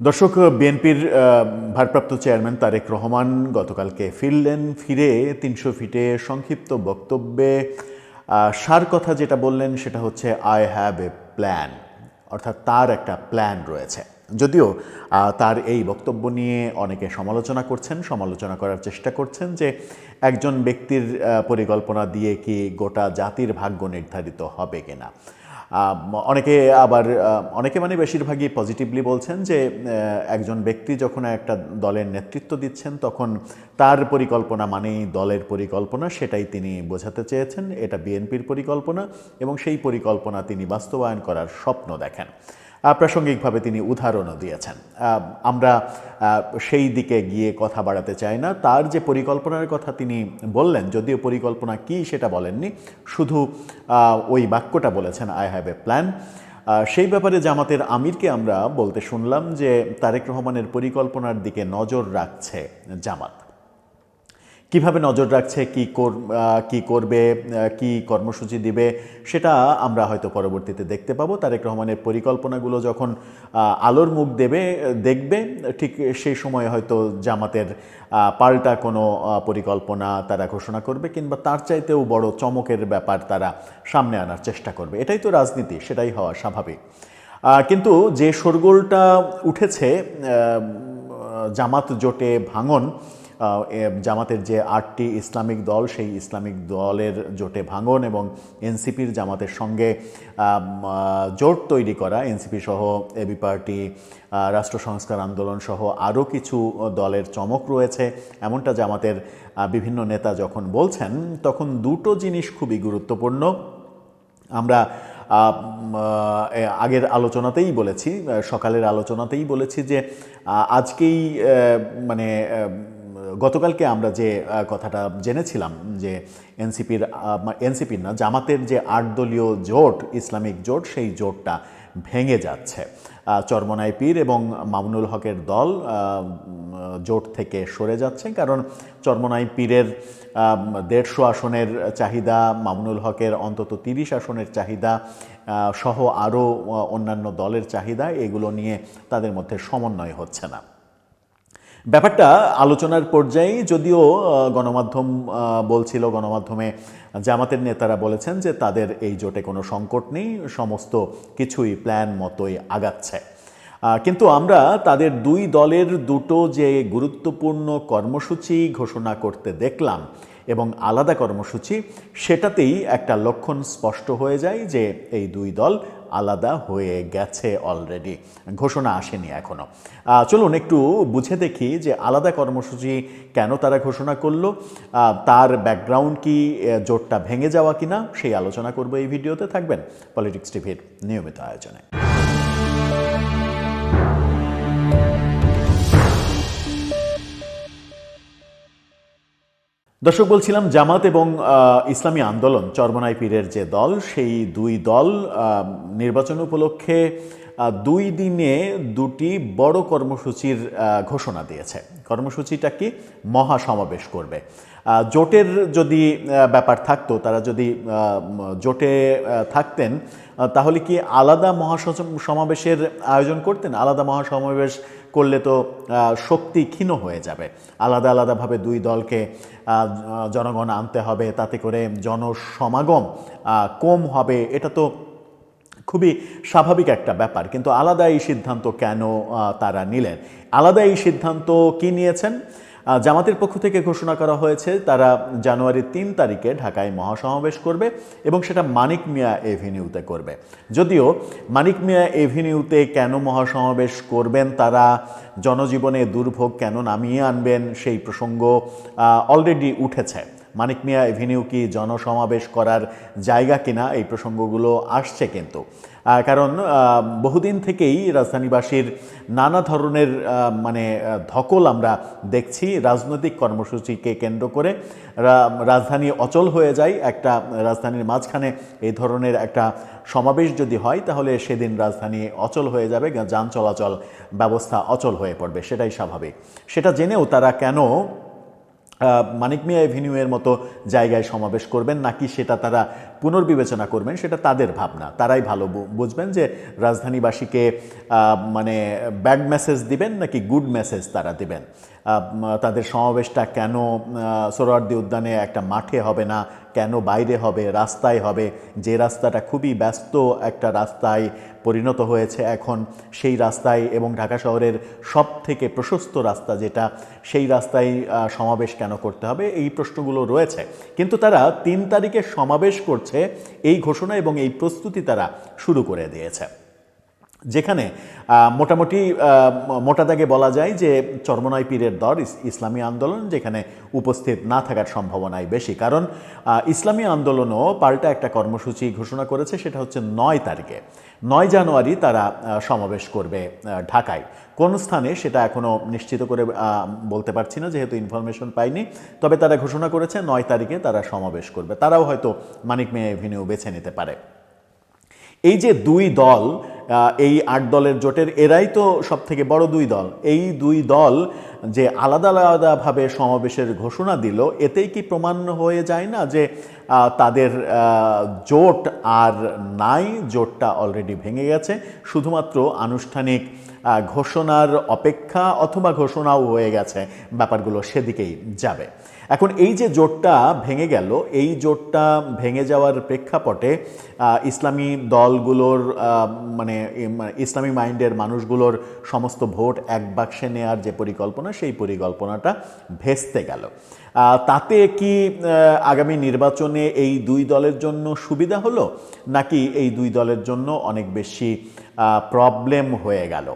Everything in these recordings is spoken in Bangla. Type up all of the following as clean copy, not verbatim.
দর্শক, বিএনপির ভারপ্রাপ্ত চেয়ারম্যান তারেক রহমান গতকালকে ফিরে ৩০০ ফিটে সংক্ষিপ্ত বক্তব্যে সার কথা যেটা বললেন সেটা হচ্ছে আই হ্যাভ এ প্ল্যান, অর্থাৎ তার একটা প্ল্যান রয়েছে। যদিও তার এই বক্তব্য নিয়ে অনেকে সমালোচনা করার চেষ্টা করছেন যে একজন ব্যক্তির পরিকল্পনা দিয়ে কি গোটা জাতির ভাগ্য নির্ধারিত হবে কিনা। অনেকে মানে বেশিরভাগই পজিটিভলি বলছেন যে একজন ব্যক্তি যখন একটা দলের নেতৃত্ব দিচ্ছেন তখন তার পরিকল্পনা মানেই দলের পরিকল্পনা, সেটাই তিনি বোঝাতে চেয়েছেন। এটা বিএনপির পরিকল্পনা এবং সেই পরিকল্পনা তিনি বাস্তবায়ন করার স্বপ্ন দেখেন। প্রাসঙ্গিকভাবে তিনি উদাহরণও দিয়েছেন। আমরা সেই দিকে গিয়ে কথা বাড়াতে চাই না। তার যে পরিকল্পনার কথা তিনি বললেন, যদিও পরিকল্পনা কি সেটা বলেননি, শুধু ওই বাক্যটা বলেছেন আই হ্যাভ এ প্ল্যান। সেই ব্যাপারে জামাতের আমিরকে আমরা বলতে শুনলাম যে তারেক রহমানের পরিকল্পনার দিকে নজর রাখছে জামাত। কিভাবে নজর রাখছে, কি করবে, কি কর্মসূচি দিবে, সেটা আমরা হয়তো পরবর্তীতে দেখতে পাবো। তারেক রহমানের পরিকল্পনাগুলো যখন আলোর মুখ দেখবে, ঠিক সেই সময় হয়তো জামাতের পাল্টা কোনো পরিকল্পনা তারা ঘোষণা করবে, কিংবা তার চাইতেও বড় চমকের ব্যাপার তারা সামনে আনার চেষ্টা করবে। এটাই তো রাজনীতি, সেটাই হওয়া স্বাভাবিক। কিন্তু যে শোরগোলটা উঠেছে জামাত জোটে ভাঙন, জামাতের যে ৮টি ইসলামিক দল, সেই ইসলামিক দলের জোটে ভাঙন এবং এনসিপির জামাতের সঙ্গে জোট তৈরি করা, এনসিপি সহ এবি পার্টি, রাষ্ট্র সংস্কার আন্দোলন সহ আরও কিছু দলের চমক রয়েছে, এমনটা জামাতের বিভিন্ন নেতা যখন বলছেন, তখন দুটো জিনিস খুবই গুরুত্বপূর্ণ। আমরা আগের আলোচনাতেই বলেছি, সকালের আলোচনাতেই বলেছি যে আজকেই গতকালকে আমরা যে কথাটা জেনেছিলাম যে এনসিপির না, জামাতের যে ৮ দলীয় জোট, ইসলামিক জোট, সেই জোটটা ভেঙে যাচ্ছে। চরমোনাই পীর এবং মামুনুল হকের দল জোট থেকে সরে যাচ্ছে, কারণ চরমোনাই পীরের ১৫০ আসনের চাহিদা, মামুনুল হকের অন্তত ৩০ আসনের চাহিদা সহ আরও অন্যান্য দলের চাহিদা, এগুলো নিয়ে তাদের মধ্যে সমন্বয় হচ্ছে না। ব্যাপারটা আলোচনার পর্যায়ে, যদিও গণমাধ্যম বলছিল, গণমাধ্যমে জামাতের নেতারা বলেছেন যে তাদের এই জোটে কোনো সংকট নেই, সমস্ত কিছুই প্ল্যান মতোই আগাচ্ছে। কিন্তু আমরা তাদের দুই দলের দুটো যে গুরুত্বপূর্ণ কর্মসূচি ঘোষণা করতে দেখলাম এবং আলাদা কর্মসূচি, সেটাতেই একটা লক্ষণ স্পষ্ট হয়ে যায় যে এই দুই দল আলাদা হয়ে গেছে অলরেডি, ঘোষণা আসেনি এখনও। চলুন একটু বুঝে দেখি যে আলাদা কর্মসূচি কেন তারা ঘোষণা করলো, তার ব্যাকগ্রাউন্ড কি, জোটটা ভেঙে যাওয়া কিনা, সেই আলোচনা করব এই ভিডিওতে। থাকবেন পলিটিক্স টিভির নিয়মিত আয়োজনে। দর্শক, বলছিলাম জামাত এবং ইসলামী আন্দোলন, চরমোনাই পীরের যে দল, সেই দুই দল নির্বাচন উপলক্ষে 2 দিনে 2টি বড় কর্মসূচির ঘোষণা দিয়েছে। কর্মসূচিটা কি? মহাসমাবেশ করবে। জোটের যদি ব্যাপার থাকতো, তারা যদি জোটে থাকতেন, তাহলে কি আলাদা মহাসমাবেশের আয়োজন করতেন? আলাদা মহাসমাবেশ করলে তো শক্তি ক্ষীণ হয়ে যাবে। আলাদা আলাদাভাবে দুই দলকে জনগণ আনতে হবে, তাতে করে জনসমাগম কম হবে, এটা তো খুবই স্বাভাবিক একটা ব্যাপার। কিন্তু আলাদা এই সিদ্ধান্ত কেন তারা নিলেন? আলাদা এই সিদ্ধান্ত কি নিয়েছেন? জামাতের পক্ষ থেকে ঘোষণা করা হয়েছে তারা জানুয়ারির 3 তারিখে ঢাকায় মহাসমাবেশ করবে এবং সেটা মানিক মিয়া এভিনিউতে করবে। যদিও মানিক মিয়া এভিনিউতে কেন মহাসমাবেশ করবেন তারা, জনজীবনে দুর্ভোগ কেন নামিয়ে আনবেন, সেই প্রসঙ্গ অলরেডি উঠেছে। মানিক মিয়া এভিনিউ কি জনসমাবেশ করার জায়গা কিনা, এই প্রসঙ্গগুলো আসছে কিন্তু। কারণ বহুদিন থেকেই রাজধানীবাসীর নানা ধরনের ধকল আমরা দেখছি রাজনৈতিক কর্মসূচিকে কেন্দ্র করে। রাজধানী অচল হয়ে যায়। একটা রাজধানীর মাঝখানে এই ধরনের একটা সমাবেশ যদি হয়, তাহলে সেদিন রাজধানী অচল হয়ে যাবে, যান চলাচল ব্যবস্থা অচল হয়ে পড়বে, সেটাই স্বাভাবিক। সেটা জেনেও তারা কেন মানিক মিয়া এভিনিউয়ের মতো জায়গায় সমাবেশ করবেন, নাকি সেটা তারা পুনর্বিবেচনা করবেন সেটা তাদের ভাবনা, তারাই ভালো বুঝবেন যে রাজধানীবাসীকে মানে ব্যাড মেসেজ দিবেন নাকি গুড মেসেজ তারা দিবেন। তাদের সমাবেশটা কেন সোহরাওয়ার্দী উদ্যানে একটা মাঠে হবে না, কেন বাইরে হবে, রাস্তায় হবে, যে রাস্তাটা খুবই ব্যস্ত একটা রাস্তায় পরিণত হয়েছে এখন, সেই রাস্তায় এবং ঢাকা শহরের সব থেকে প্রশস্ত রাস্তা যেটা, সেই রাস্তায় সমাবেশ কেন করতে হবে, এই প্রশ্নগুলো রয়েছে। কিন্তু তারা 3 তারিখে সমাবেশ করছে এই ঘোষণা এবং এই প্রস্তুতি তারা শুরু করে দিয়েছে, যেখানে মোটামুটি মোটা দাগে বলা যায় যে চরমনাই পীরের দল ইসলামী আন্দোলন যেখানে উপস্থিত না থাকার সম্ভাবনাই বেশি। কারণ ইসলামী আন্দোলনও পাল্টা একটা কর্মসূচি ঘোষণা করেছে, সেটা হচ্ছে 9 তারিখে, 9 জানুয়ারি তারা সমাবেশ করবে ঢাকায়। কোন স্থানে সেটা এখনও নিশ্চিত করে বলতে পারছি না, যেহেতু ইনফরমেশন পাইনি। তবে তারা ঘোষণা করেছে 9 তারিখে তারা সমাবেশ করবে। তারাও হয়তো মানিক মিয়া এভিনিউ বেছে নিতে পারে। এই যে 2 দল, এই 8 দলের জোটের এরাই তো সব থেকে বড় 2 দল। এই 2 দল যে আলাদা আলাদাভাবে সমাবেশের ঘোষণা দিল, এতেই কি প্রমাণ হয়ে যায় না যে তাদের জোট আর নাই, জোটটা অলরেডি ভেঙে গেছে, শুধুমাত্র আনুষ্ঠানিক ঘোষণার অপেক্ষা, অথবা ঘোষণাও হয়ে গেছে, ব্যাপারগুলো সেদিকেই যাবে। এখন এই যে জোটটা ভেঙে গেল, এই জোটটা ভেঙে যাওয়ার প্রেক্ষাপটে ইসলামী দলগুলোর মানে ইসলামী মাইন্ডের মানুষগুলোর সমস্ত ভোট এক বাক্সে নেওয়ার যে পরিকল্পনা, সেই পরিকল্পনাটা ভেস্তে গেল। তাতে কি আগামী নির্বাচনে এই 2 দলের জন্য সুবিধা হলো, নাকি এই 2 দলের জন্য অনেক বেশি প্রবলেম হয়ে গেল?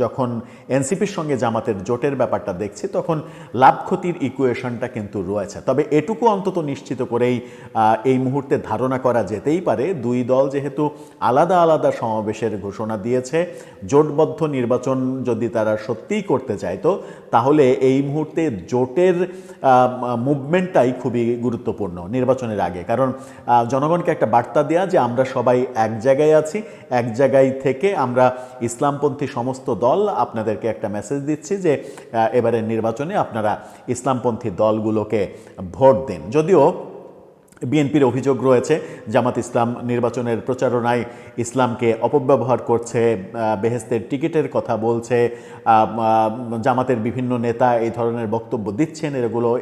যখন এনসিপির সঙ্গে জামাতের জোটের ব্যাপারটা দেখছি, তখন লাভ ক্ষতির ইকুয়েশনটা কিন্তু রয়েছে। তবে এটুকু অন্তত নিশ্চিত করেই এই মুহূর্তে ধারণা করা যেতেই পারে, 2 দল যেহেতু আলাদা আলাদা সমাবেশের ঘোষণা দিয়েছে, জোটবদ্ধ নির্বাচন যদি তারা সত্যিই করতে চাইতো, তাহলে এই মুহূর্তে জোটের মুভমেন্টটাই খুবই গুরুত্বপূর্ণ নির্বাচনের আগে। কারণ জনগণকে একটা বার্তা দেয়া যে আমরা সবাই এক জায়গায় আছি, এক জায়গায় থেকে আমরা ইসলামপন্থী সমস্ত দল আপনাদেরকে একটা মেসেজ দিচ্ছি যে এবারের নির্বাচনে আপনারা ইসলামপন্থী দলগুলোকে ভোট দিন। যদিও বিএনপির অভিযোগ রয়েছে জামাত ইসলাম নির্বাচনের প্রচারণায় ইসলামকে অপব্যবহার করছে, বেহেস্তের টিকিটের কথা বলছে, জামাতের বিভিন্ন নেতা এই ধরনের বক্তব্য দিচ্ছেন,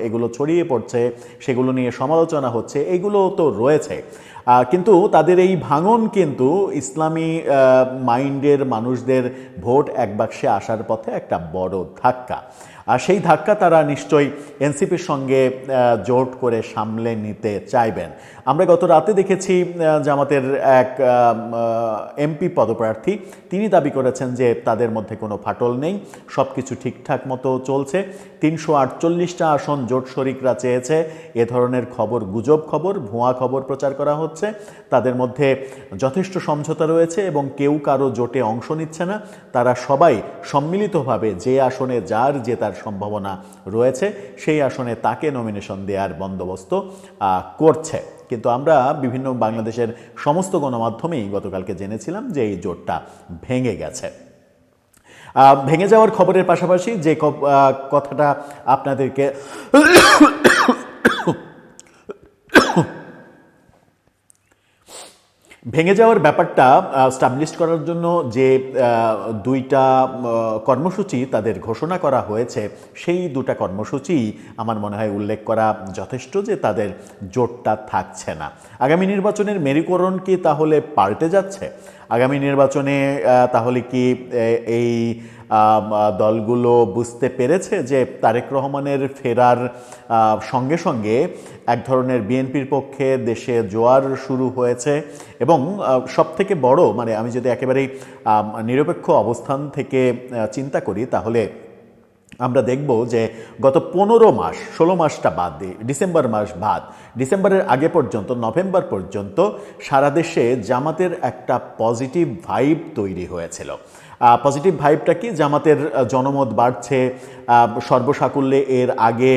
এগুলো ছড়িয়ে পড়ছে, সেগুলো নিয়ে সমালোচনা হচ্ছে, এগুলো তো রয়েছে। কিন্তু তাদের এই ভাঙন কিন্তু ইসলামী মাইন্ডের মানুষদের ভোট এক বাক্সে আসার পথে একটা বড় ধাক্কা। আর সেই ধাক্কা তারা নিশ্চয়ই এনসিপির সঙ্গে জোট করে সামলে নিতে চাইবেন। আমরা গত রাতে দেখেছি জামাতের এক এমপি পদপ্রার্থী, তিনি দাবি করেছেন যে তাদের মধ্যে কোনো ফাটল নেই, সব কিছু ঠিকঠাক মতো চলছে। 348টা আসন জোট শরিকরা চেয়েছে, এ ধরনের খবর গুজব খবর, ভুয়া খবর প্রচার করা হচ্ছে। তাদের মধ্যে যথেষ্ট সমঝোতা রয়েছে এবং কেউ কারো জোটে অংশ নিচ্ছে না। তারা সবাই সম্মিলিতভাবে যে আসনে যার জেতার সম্ভাবনা রয়েছে, সেই আসনে তাকে নমিনেশন দেওয়ার বন্দোবস্ত করছে। কিন্তু আমরা বিভিন্ন বাংলাদেশের সমস্ত গণমাধ্যমেই গতকালকে জেনেছিলাম যে এই জোটটা ভেঙে গেছে। ভেঙে যাওয়ার খবরের পাশাপাশি যে কথাটা আপনাদেরকে ভেঙে যাওয়ার ব্যাপারটা স্টাবলিশ করার জন্য যে 2টা কর্মসূচি তাদের ঘোষণা করা হয়েছে, সেই 2টা কর্মসূচি আমার মনে হয় উল্লেখ করা যথেষ্ট যে তাদের জোটটা থাকছে না। আগামী নির্বাচনের মেরুকরণ কি তাহলে পাল্টে যাচ্ছে? আগামী নির্বাচনে তাহলে কি এই দলগুলো বুঝতে পেরেছে যে তারেক রহমানের ফেরার সঙ্গে সঙ্গে এক ধরনের বিএনপির পক্ষে দেশে জোয়ার শুরু হয়েছে? এবং সবথেকে বড়, মানে আমি যদি একেবারেই নিরপেক্ষ অবস্থান থেকে চিন্তা করি, তাহলে আমরা দেখব যে গত 15 মাস, 16 মাসটা বাদ দিয়ে, ডিসেম্বর মাস বাদ, ডিসেম্বরের আগে পর্যন্ত, নভেম্বর পর্যন্ত সারা দেশে জামাতের একটা পজিটিভ ভাইব তৈরি হয়েছিল। পজিটিভ ভাইবটা কি? জামাতের জনমত বাড়ছে, সর্বসাকুল্যে এর আগে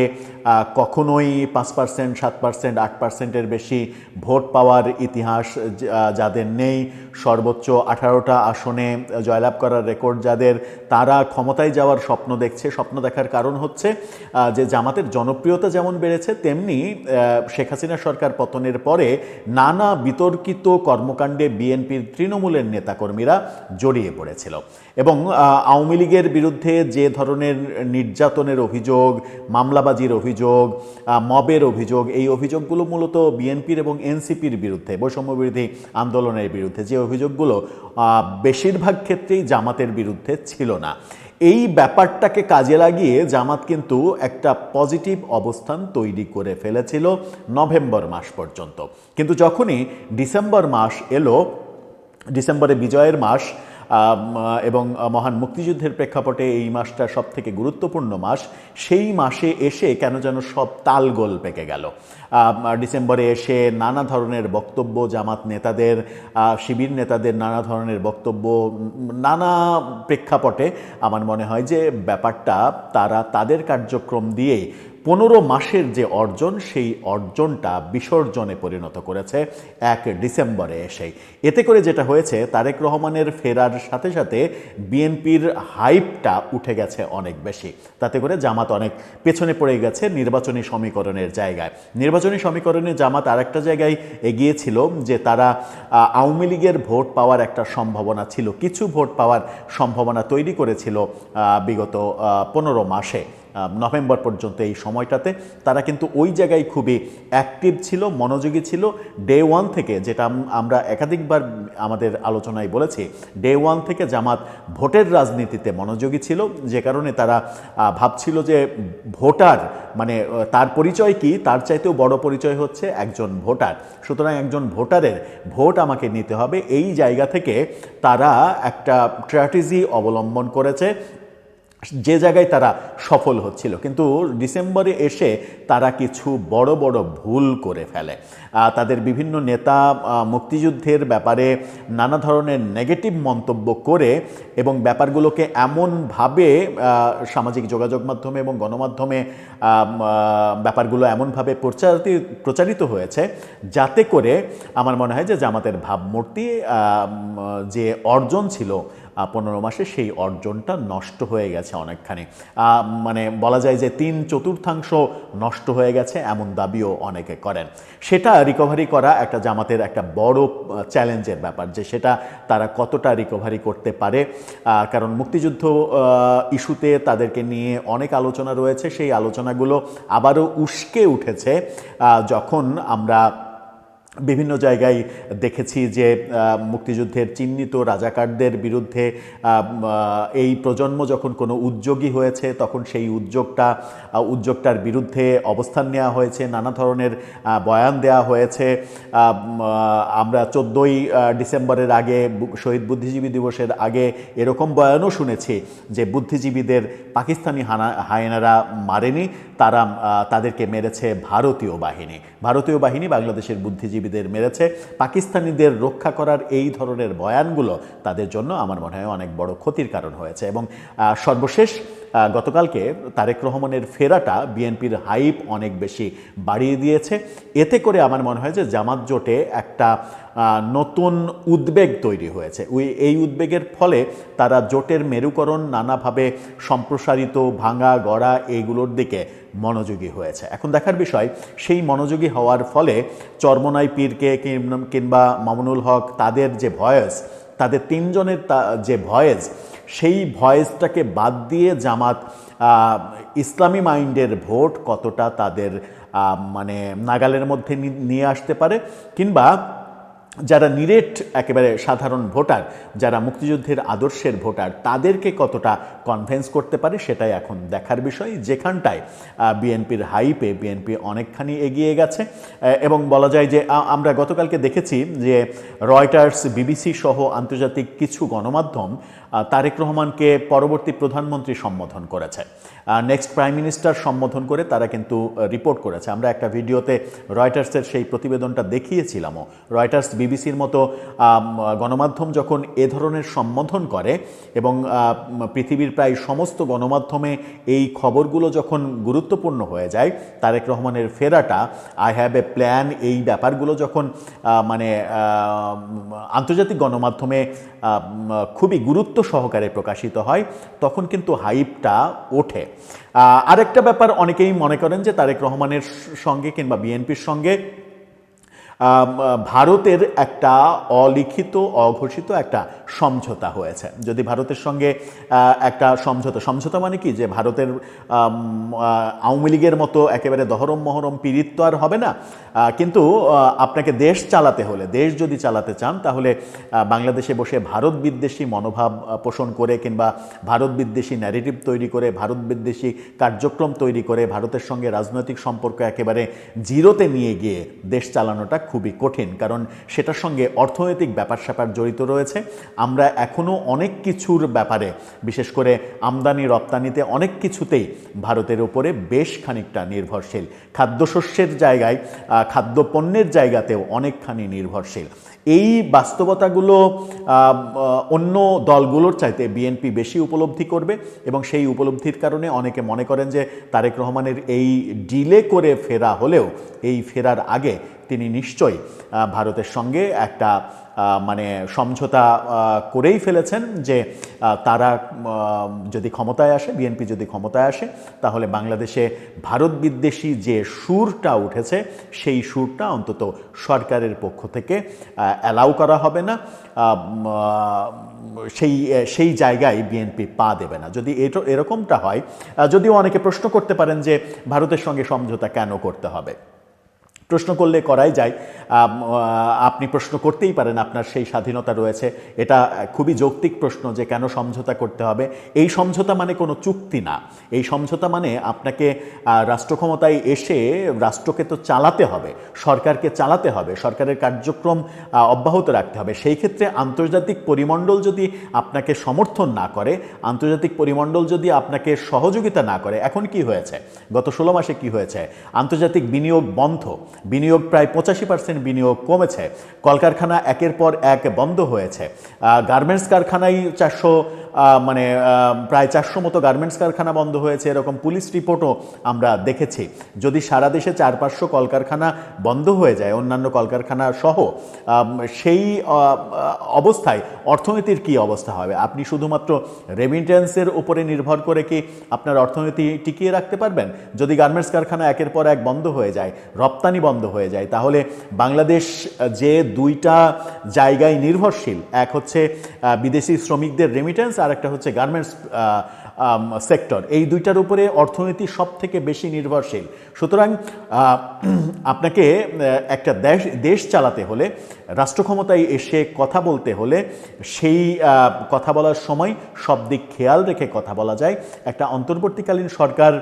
কখনোই 5%, 7%, 8%-এর বেশি ভোট পাওয়ার ইতিহাস যাদের নেই, সর্বোচ্চ 18টা আসনে জয়লাভ করার রেকর্ড যাদের, তারা ক্ষমতায় যাওয়ার স্বপ্ন দেখছে। স্বপ্ন দেখার কারণ হচ্ছে যে জামাতের জনপ্রিয়তা যেমন বেড়েছে, তেমনি শেখ হাসিনা সরকার পতনের পরে নানা বিতর্কিত কর্মকাণ্ডে বিএনপির তৃণমূলের নেতাকর্মীরা জড়িয়ে পড়েছিল এবং আওয়ামী লীগের বিরুদ্ধে যে ধরনের নির্যাতনের অভিযোগ, মামলাবাজির অভিযোগ, মবের অভিযোগ, এই অভিযোগগুলো মূলত বিএনপির এবং এনসিপির বিরুদ্ধে, বৈষম্যবিরোধী আন্দোলনের বিরুদ্ধে, যে অভিযোগগুলো বেশিরভাগ ক্ষেত্রেই জামাতের বিরুদ্ধে ছিল না। এই ব্যাপারটাকে কাজে লাগিয়ে জামাত কিন্তু একটা পজিটিভ অবস্থান তৈরি করে ফেলেছিল নভেম্বর মাস পর্যন্ত। কিন্তু যখনই ডিসেম্বর মাস এলো, ডিসেম্বরে বিজয়ের মাস এবং মহান মুক্তিযুদ্ধের প্রেক্ষাপটে এই মাসটা সব থেকে গুরুত্বপূর্ণ মাস, সেই মাসে এসে কেন যেন সব তালগোল পেকে গেল। ডিসেম্বরে এসে নানা ধরনের বক্তব্য, জামাত নেতাদের, শিবির নেতাদের নানা ধরনের বক্তব্য, নানা প্রেক্ষাপটে আমার মনে হয় যে ব্যাপারটা তারা তাদের কার্যক্রম দিয়েই 15 মাসের যে অর্জন, সেই অর্জনটা বিসর্জনে পরিণত করেছে 1 ডিসেম্বরে এসেই। এতে করে যেটা হয়েছে, তারেক রহমানের ফেরার সাথে সাথে বিএনপির হাইপটা উঠে গেছে অনেক বেশি। তাতে করে জামাত অনেক পেছনে পড়ে গেছে নির্বাচনী সমীকরণের জায়গায়। নির্বাচনী সমীকরণে জামাত আরেকটা জায়গায় এগিয়েছিল যে তারা আওয়ামী লীগের ভোট পাওয়ার একটা সম্ভাবনা ছিল, কিছু ভোট পাওয়ার সম্ভাবনা তৈরি করেছিল বিগত 15 মাসে, নভেম্বর পর্যন্ত। এই সময়টাতে তারা কিন্তু ওই জায়গায় খুবই অ্যাক্টিভ ছিল, মনোযোগী ছিল। ডে 1 থেকে, যেটা আমরা একাধিকবার আমাদের আলোচনায় বলেছি, ডে 1 থেকে জামাত ভোটের রাজনীতিতে মনোযোগী ছিল, যে কারণে তারা ভাবছিল যে ভোটার মানে তার পরিচয় কি, তার চাইতেও বড় পরিচয় হচ্ছে একজন ভোটার। সুতরাং একজন ভোটারের ভোট আমাকে নিতে হবে। এই জায়গা থেকে তারা একটা স্ট্র্যাটেজি অবলম্বন করেছে, যে জায়গায় তারা সফল হচ্ছিল। কিন্তু ডিসেম্বরে এসে তারা কিছু বড় বড় ভুল করে ফেলে। তাদের বিভিন্ন নেতা মুক্তিযুদ্ধের ব্যাপারে নানা ধরনের নেগেটিভ মন্তব্য করে এবং ব্যাপারগুলোকে এমনভাবে সামাজিক যোগাযোগ মাধ্যমে এবং গণমাধ্যমে ব্যাপারগুলো এমনভাবে প্রচারিত হয়েছে, যাতে করে আমার মনে হয় যে জামাতের ভাবমূর্তি, যে অর্জন ছিল 15 মাসে, সেই অর্জনটা নষ্ট হয়ে গেছে অনেকখানি। মানে বলা যায় যে 3/4 নষ্ট হয়ে গেছে, এমন দাবিও অনেকে করেন। সেটা রিকভারি করা একটা জামাতের একটা বড় চ্যালেঞ্জের ব্যাপার, যে সেটা তারা কতটা রিকভারি করতে পারে। কারণ মুক্তিযুদ্ধ ইস্যুতে তাদেরকে নিয়ে অনেক আলোচনা রয়েছে, সেই আলোচনাগুলো আবারও উস্কে উঠেছে যখন আমরা বিভিন্ন জায়গায় দেখেছি যে মুক্তিযুদ্ধের চিহ্নিত রাজাকারদের বিরুদ্ধে এই প্রজন্ম যখন কোনো উদ্যোগী হয়েছে, তখন সেই উদ্যোগটার বিরুদ্ধে অবস্থান নেওয়া হয়েছে, নানা ধরনের বয়ান দেওয়া হয়েছে। আমরা 14ই ডিসেম্বরের আগে, শহীদ বুদ্ধিজীবী দিবসের আগে এরকম বয়ানও শুনেছি যে বুদ্ধিজীবীদের পাকিস্তানি হায়েনারা মারেনি, তাদেরকে মেরেছে ভারতীয় বাহিনী বাংলাদেশের বুদ্ধিজীবীদের মেরেছে। পাকিস্তানিদের রক্ষা করার এই ধরনের বয়ানগুলো তাদের জন্য আমার মনে হয় অনেক বড় ক্ষতির কারণ হয়েছে। এবং সর্বশেষ গতকালকে তারেক রহমানের ফেরাটা বিএনপির হাইপ অনেক বেশি বাড়িয়ে দিয়েছে। এতে করে আমার মনে হয় যে জামাত জোটে একটা নতুন উদ্বেগ তৈরি হয়েছে। এই উদ্বেগের ফলে তারা জোটের মেরুকরণ নানাভাবে সম্প্রসারিত, ভাঙা গড়া, এইগুলোর দিকে মনোযোগী হয়েছে। এখন দেখার বিষয়, সেই মনোযোগী হওয়ার ফলে চরমোনাই পীরকে কিংবা মামুনুল হক, তাদের যে ভয়েস, তাদের 3 জনের যে ভয়েস, সেই ভয়েসটাকে বাদ দিয়ে জামাত ইসলামী মাইন্ডের ভোট কতটা তাদের মানে নাগালের মধ্যে নিয়ে আসতে পারে, কিংবা যারা নিরেট একেবারে সাধারণ ভোটার, যারা মুক্তিযুদ্ধের আদর্শের ভোটার, তাদেরকে কতটা কনভিন্স করতে পারে, সেটাই এখন দেখার বিষয়। যেখানটায় বিএনপির হাইপে বিএনপি অনেকখানি এগিয়ে গেছে। এবং বলা যায় যে আমরা গতকালকে দেখেছি যে রয়টার্স, বিবিসি সহ আন্তর্জাতিক কিছু গণমাধ্যম তারেক রহমানকে পরবর্তী প্রধানমন্ত্রী সম্বোধন করেছে, নেক্সট প্রাইম মিনিস্টার সম্বোধন করে তারা কিন্তু রিপোর্ট করেছে। আমরা একটা ভিডিওতে রয়টার্সের সেই প্রতিবেদনটা দেখিয়েছিলামও। রয়টার্স, বিবিসির মতো গণমাধ্যম যখন এ ধরনের সম্বোধন করে এবং পৃথিবীর প্রায় সমস্ত গণমাধ্যমে এই খবরগুলো যখন গুরুত্বপূর্ণ হয়ে যায়, তারেক রহমানের ফেরাটা, আই হ্যাভ এ প্ল্যান, এই ব্যাপারগুলো যখন মানে আন্তর্জাতিক গণমাধ্যমে খুবই গুরুত্ব সহকারে প্রকাশিত হয়, তখন কিন্তু হাইপটা ওঠে। আরেকটা ব্যাপার, অনেকেই মনে করেন যে তারেক রহমানের সঙ্গে কিংবা বিএনপির সঙ্গে ভারতের একটা অলিখিত, অঘোষিত একটা সমঝোতা হয়েছে। যদি ভারতের সঙ্গে একটা সমঝোতা মানে কি, যে ভারতের আওয়ামী লীগের মতো একেবারে দহরম মহরম পীড়িত তো আর হবে না, কিন্তু আপনাকে দেশ চালাতে হলে, দেশ যদি চালাতে চান, তাহলে বাংলাদেশে বসে ভারত বিদ্বেষী মনোভাব পোষণ করে কিংবা ভারত বিদ্বেষী ন্যারেটিভ তৈরি করে, ভারত বিদ্বেষী কার্যক্রম তৈরি করে ভারতের সঙ্গে রাজনৈতিক সম্পর্ক একেবারে জিরোতে নিয়ে গিয়ে দেশ চালানোটা খুবই কঠিন, কারণ সেটার সঙ্গে অর্থনৈতিক ব্যাপার স্যাপার জড়িত রয়েছে। আমরা এখনও অনেক কিছুর ব্যাপারে, বিশেষ করে আমদানি রপ্তানিতে অনেক কিছুতেই ভারতের উপরে বেশ খানিকটা নির্ভরশীল। খাদ্যশস্যের জায়গায়, খাদ্যপণ্যের জায়গাতেও অনেকখানি নির্ভরশীল। এই বাস্তবতাগুলো অন্য দলগুলোর চাইতে বিএনপি বেশি উপলব্ধি করবে এবং সেই উপলব্ধির কারণে অনেকে মনে করেন যে তারেক রহমানের এই ডিলে করে ফেরা হলেও এই ফেরার আগে তিনি নিশ্চয়ই ভারতের সঙ্গে একটা মানে সমঝোতা করেই ফেলেছেন যে তারা যদি ক্ষমতায় আসে, বিএনপি যদি ক্ষমতায় আসে, তাহলে বাংলাদেশে ভারত বিদ্বেষী যে সুরটা উঠেছে সেই সুরটা অন্তত সরকারের পক্ষ থেকে অ্যালাউ করা হবে না, সেই জায়গায় বিএনপি পা দেবে না। যদি এরকমটা হয়, যদিও অনেকে প্রশ্ন করতে পারেন যে ভারতের সঙ্গে সমঝোতা কেন করতে হবে, প্রশ্ন করলে করাই যায়, আপনি প্রশ্ন করতেই পারেন, আপনার সেই স্বাধীনতা রয়েছে। এটা খুবই যৌক্তিক প্রশ্ন যে কেন সমঝোতা করতে হবে। এই সমঝোতা মানে কোনো চুক্তি না, এই সমঝোতা মানে আপনাকে রাষ্ট্র ক্ষমতায় এসে রাষ্ট্রকে তো চালাতে হবে, সরকারকে চালাতে হবে, সরকারের কার্যক্রম অব্যাহত রাখতে হবে। সেই ক্ষেত্রে আন্তর্জাতিক পরিমণ্ডল যদি আপনাকে সমর্থন না করে, আন্তর্জাতিক পরিমণ্ডল যদি আপনাকে সহযোগিতা না করে, এখন কি হয়েছে, গত 16 মাসে কি হয়েছে, আন্তর্জাতিক বিনিয়োগ বন্ধ, বিনিয়োগ প্রায় 85% বিনিয়োগ কমেছে, কলকারখানা একের পর এক বন্ধ হয়েছে, গার্মেন্টস কারখানায় প্রায় 400 মতো গার্মেন্টস কারখানা বন্ধ হয়েছে, এরকম পুলিশ রিপোর্টও আমরা দেখেছি। যদি সারা দেশে 400-500 কলকারখানা বন্ধ হয়ে যায়, অন্যান্য কলকারখানা সহ, সেই অবস্থায় অর্থনীতির কি অবস্থা হবে? আপনি শুধুমাত্র রেমিটেন্সের উপরে নির্ভর করে কি আপনার অর্থনীতি টিকিয়ে রাখতে পারবেন? যদি গার্মেন্টস কারখানা একের পর এক বন্ধ হয়ে যায়, রপ্তানি বন্ধ হয়ে যায়, তাহলে বাংলাদেশ যে দুইটা জায়গায় নির্ভরশীল, এক হচ্ছে বিদেশি শ্রমিকদের রেমিটেন্স, আর একটা হচ্ছে গার্মেন্টস সেক্টর, এই দুইটার উপরে অর্থনীতি সব থেকে বেশি নির্ভরশীল। সুতরাং আপনাকে একটা দেশ চালাতে হলে, রাষ্ট্র ক্ষমতায় এসে কথা বলতে হলে, সেই কথা বলার সময় সব দিক খেয়াল রেখে কথা বলা যায়। একটা অন্তর্বর্তীকালীন সরকার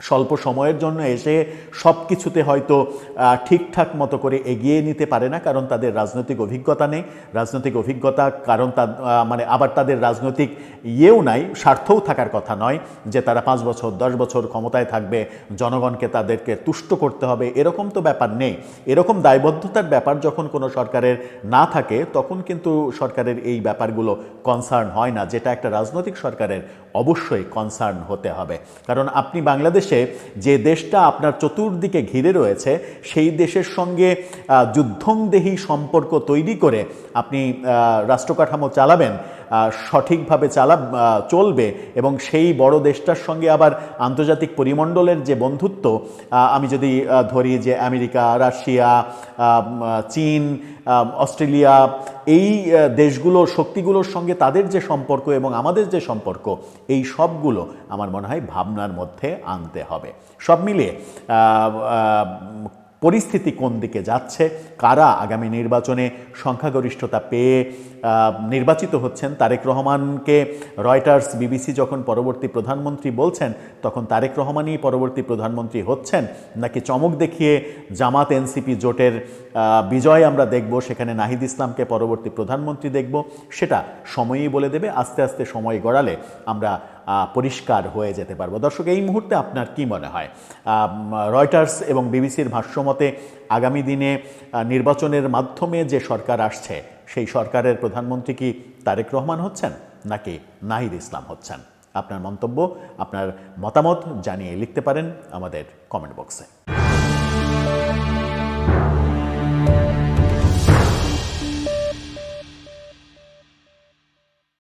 স্বল্প সময়ের জন্য এসে সব কিছুতে হয়তো ঠিকঠাক মতো করে এগিয়ে নিতে পারে না, কারণ তাদের রাজনৈতিক অভিজ্ঞতা নেই। রাজনৈতিক অভিজ্ঞতা কারণ আবার তাদের রাজনৈতিক ইয়েও নাই, স্বার্থও থাকার কথা নয় যে তারা 5 বছর 10 বছর ক্ষমতায় থাকবে, জনগণকে তাদেরকে তুষ্ট করতে হবে, এরকম তো ব্যাপার নেই। এরকম দায়বদ্ধতার ব্যাপার যখন কোনো সরকারের না থাকে, তখন কিন্তু সরকারের এই ব্যাপারগুলো কনসার্ন হয় না, যেটা একটা রাজনৈতিক সরকারের অবশ্যই কনসার্ন হতে হবে। কারণ আপনি বাংলাদেশে, যে দেশটা আপনার চতুর্দিকে ঘিরে রয়েছে, সেই দেশের সঙ্গে যুদ্ধংদেহী সম্পর্ক তৈরি করে আপনি রাষ্ট্রকাঠামো চালাবেন, সঠিকভাবে চলবে, এবং সেই বড় দেশটার সঙ্গে আবার আন্তর্জাতিক পরিমণ্ডলের যে বন্ধুত্ব, আমি যদি ধরি যে আমেরিকা, রাশিয়া, চীন, অস্ট্রেলিয়া, এই দেশগুলোর শক্তিগুলোর সঙ্গে তাদের যে সম্পর্ক এবং আমাদের যে সম্পর্ক, এই সবগুলো আমার মনে হয় ভাবনার মধ্যে আনতে হবে। সব মিলিয়ে পরিস্থিতি কোন দিকে যাচ্ছে, কারা আগামী নির্বাচনে সংখ্যাগরিষ্ঠতা পেয়ে নির্বাচিত হচ্ছেন। তারেক রহমানকে রয়টার্স, বিবিসি যখন পরবর্তী প্রধানমন্ত্রী বলছেন, তখন তারেক রহমানই পরবর্তী প্রধানমন্ত্রী হচ্ছেন, নাকি চমক দেখিয়ে জামাত এনসিপি জোটের বিজয় আমরা দেখব, সেখানে নাহিদ ইসলামকে পরবর্তী প্রধানমন্ত্রী দেখব, সেটা সময়ই বলে দেবে। আস্তে আস্তে সময় গড়ালে আমরা পরিষ্কার হয়ে যেতে পারবো। দর্শক, এই মুহূর্তে আপনার কি মনে হয়? রয়টার্স এবং বিবিসির ভাষ্যমতে আগামী দিনে নির্বাচনের মাধ্যমে যে সরকার আসছে, সেই সরকারের প্রধানমন্ত্রী কি তারেক রহমান হচ্ছেন নাকি নাহিদ ইসলাম হচ্ছেন? আপনার মন্তব্য, আপনার মতামত জানিয়ে লিখতে পারেন আমাদের কমেন্ট বক্সে।